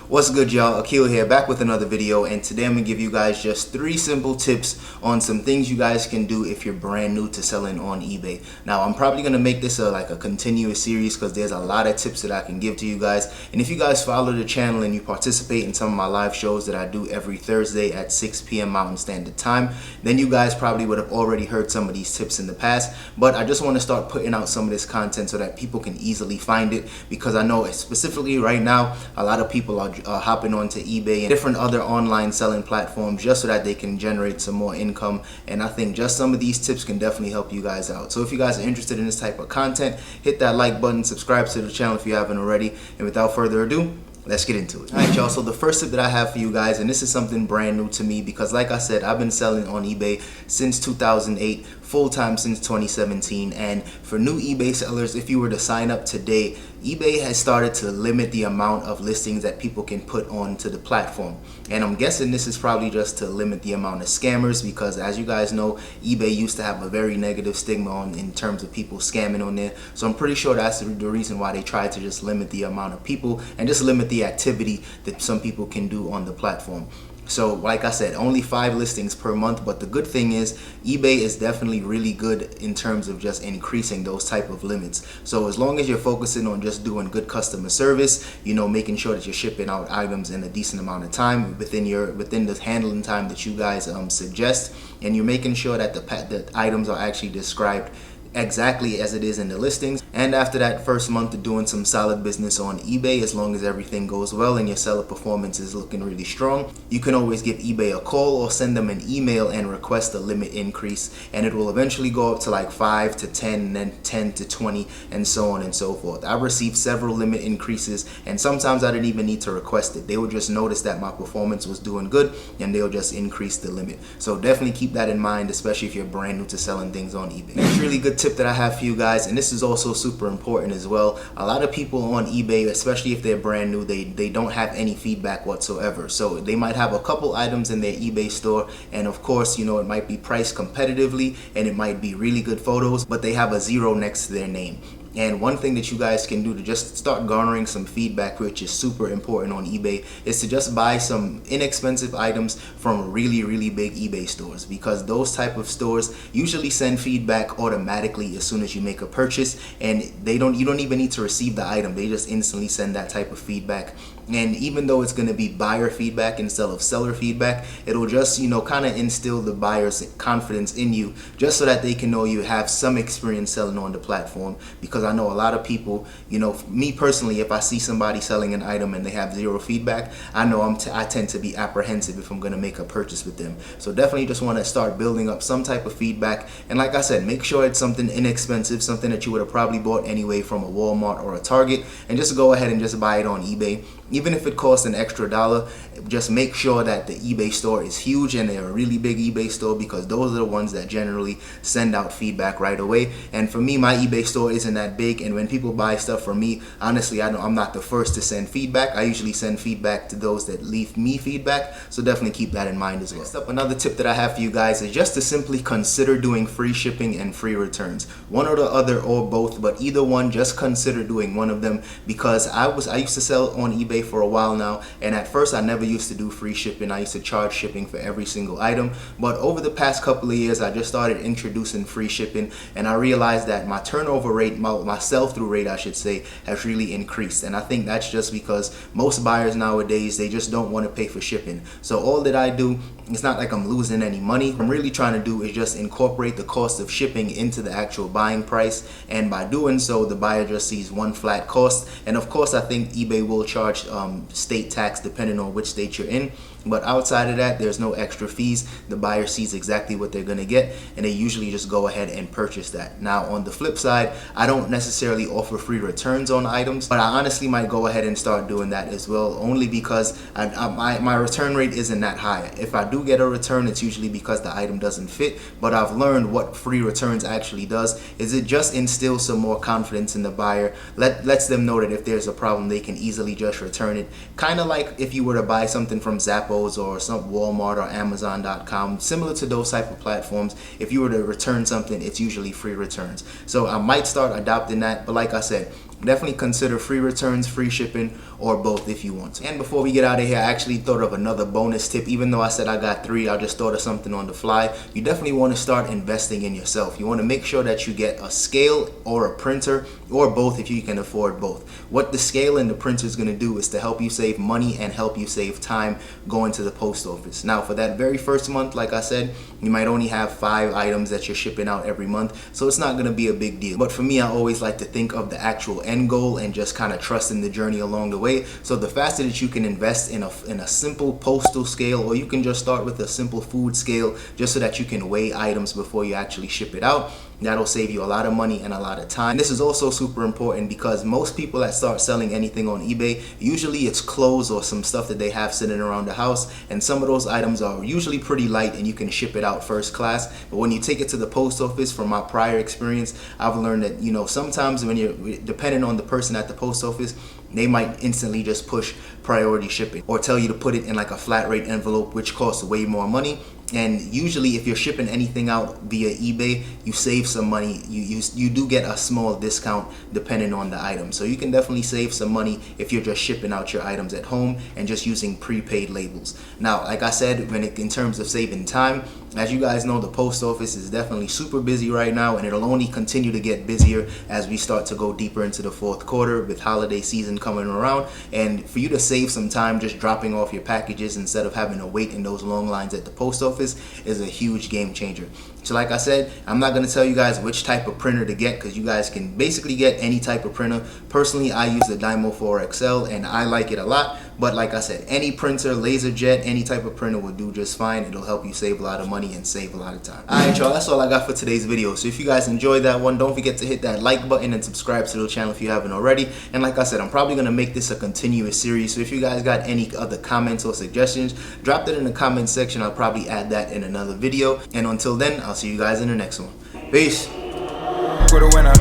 What's good, y'all? Akil here, back with another video, and today I'm gonna give you guys just 3 simple tips on some things you guys can do if you're brand new to selling on eBay. Now, I'm probably gonna make this like a continuous series because there's a lot of tips that I can give to you guys. And if you guys follow the channel and you participate in some of my live shows that I do every Thursday at 6 p.m. Mountain Standard Time, then you guys probably would have already heard some of these tips in the past. But I just want to start putting out some of this content so that people can easily find it, because I know specifically right now a lot of people are hopping onto eBay and different other online selling platforms just so that they can generate some more income. And I think just some of these tips can definitely help you guys out. So if you guys are interested in this type of content, hit that like button, subscribe to the channel if you haven't already, and without further ado, let's get into it. Alright, y'all, so the first tip that I have for you guys, and this is something brand new to me because like I said, I've been selling on eBay since 2008, full-time since 2017. And for new eBay sellers, if you were to sign up today, eBay has started to limit the amount of listings that people can put onto the platform. And I'm guessing this is probably just to limit the amount of scammers, because as you guys know, eBay used to have a very negative stigma in terms of people scamming on there. So I'm pretty sure that's the reason why they tried to just limit the amount of people and just limit the activity that some people can do on the platform. So like I said, only 5 listings per month, but the good thing is eBay is definitely really good in terms of just increasing those type of limits. So as long as you're focusing on just doing good customer service, you know, making sure that you're shipping out items in a decent amount of time within the handling time that you guys suggest, and you're making sure that the items are actually described exactly as it is in the listings. And after that first month of doing some solid business on eBay, as long as everything goes well and your seller performance is looking really strong, you can always give eBay a call or send them an email and request a limit increase, and it will eventually go up to like 5 to 10 and then 10 to 20 and so on and so forth. I've received several limit increases, and sometimes I didn't even need to request it. They would just notice that my performance was doing good and they'll just increase the limit. So definitely keep that in mind, especially if you're brand new to selling things on eBay. It's really good tip that I have for you guys, and this is also super important as well. A lot of people on eBay, especially if they're brand new, they don't have any feedback whatsoever. So they might have a couple items in their eBay store, and of course, you know, it might be priced competitively and it might be really good photos, but they have a 0 next to their name. And one thing that you guys can do to just start garnering some feedback, which is super important on eBay, is to just buy some inexpensive items from really big eBay stores, because those type of stores usually send feedback automatically as soon as you make a purchase, and you don't even need to receive the item. They just instantly send that type of feedback. And even though it's going to be buyer feedback instead of seller feedback, it'll just, you know, kind of instill the buyer's confidence in you, just so that they can know you have some experience selling on the platform. Because I know a lot of people, you know, me personally, if I see somebody selling an item and they have 0 feedback, I know I tend to be apprehensive if I'm going to make a purchase with them. So definitely just want to start building up some type of feedback. And like I said, make sure it's something inexpensive, something that you would have probably bought anyway from a Walmart or a Target, and just go ahead and just buy it on eBay. Even if it costs an extra $1, just make sure that the eBay store is huge and they're a really big eBay store, because those are the ones that generally send out feedback right away. And for me, my eBay store isn't that big, and when people buy stuff from me, honestly, I know I'm not the first to send feedback. I usually send feedback to those that leave me feedback, so definitely keep that in mind as well. Next up, another tip that I have for you guys is just to simply consider doing free shipping and free returns. One or the other or both, but either one, just consider doing one of them, because I used to sell on eBay for a while now, and at first I never used to do free shipping. I used to charge shipping for every single item, but over the past couple of years I just started introducing free shipping, and I realized that my turnover rate, my sell-through rate I should say, has really increased. And I think that's just because most buyers nowadays, they just don't want to pay for shipping. So all that I do, it's not like I'm losing any money. What I'm really trying to do is just incorporate the cost of shipping into the actual buying price, and by doing so, the buyer just sees one flat cost. And of course, I think eBay will charge state tax depending on which state you're in, but outside of that, there's no extra fees. The buyer sees exactly what they're going to get, and they usually just go ahead and purchase that. Now on the flip side, I don't necessarily offer free returns on items, but I honestly might go ahead and start doing that as well, only because my return rate isn't that high. If I do get a return, it's usually because the item doesn't fit. But I've learned what free returns actually does is it just instills some more confidence in the buyer, lets them know that if there's a problem, they can easily just return it. Kind of like if you were to buy something from Zappos or some Walmart or Amazon.com, similar to those type of platforms. If you were to return something, it's usually free returns. So I might start adopting that, but like I said, definitely consider free returns, free shipping, or both if you want to. And before we get out of here, I actually thought of another bonus tip. Even though I said I got 3, I just thought of something on the fly. You definitely want to start investing in yourself. You want to make sure that you get a scale or a printer, or both if you can afford both. What the scale and the printer is going to do is to help you save money and help you save time going to the post office. Now, for that very first month, like I said, you might only have 5 items that you're shipping out every month, so it's not going to be a big deal. But for me, I always like to think of the actual end goal and just kind of trust in the journey along the way. So the faster that you can invest in a simple postal scale, or you can just start with a simple food scale just so that you can weigh items before you actually ship it out, that'll save you a lot of money and a lot of time. And this is also super important because most people that start selling anything on eBay, usually it's clothes or some stuff that they have sitting around the house, and some of those items are usually pretty light and you can ship it out first class. But when you take it to the post office, from my prior experience, I've learned that, you know, sometimes when you're depending on the person at the post office, they might instantly just push priority shipping or tell you to put it in like a flat rate envelope, which costs way more money. And usually if you're shipping anything out via eBay, you save some money. You do get a small discount depending on the item. So you can definitely save some money if you're just shipping out your items at home and just using prepaid labels. Now, like I said, in terms of saving time, as you guys know, the post office is definitely super busy right now, and it'll only continue to get busier as we start to go deeper into the 4th quarter with holiday season coming around. And for you to save some time just dropping off your packages instead of having to wait in those long lines at the post office is a huge game changer. So like I said, I'm not going to tell you guys which type of printer to get because you guys can basically get any type of printer. Personally, I use the Dymo 4XL and I like it a lot. But like I said, any printer, LaserJet, any type of printer will do just fine. It'll help you save a lot of money and save a lot of time. Alright y'all, that's all I got for today's video. So if you guys enjoyed that one, don't forget to hit that like button and subscribe to the channel if you haven't already. And like I said, I'm probably going to make this a continuous series. So if you guys got any other comments or suggestions, drop that in the comment section. I'll probably add that in another video. And until then, I'll see you guys in the next one. Peace. For the winner,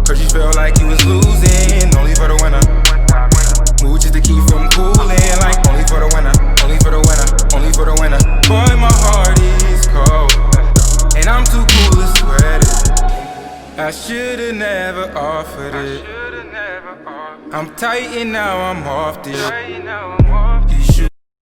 cause you felt like you was losing, only for the winner. Mood just to keep from cooling, like only for the winner, only for the winner, only for the winner. Boy, my heart is cold, and I'm too cool to sweat it. I should've never offered it. I'm tight and now I'm off this.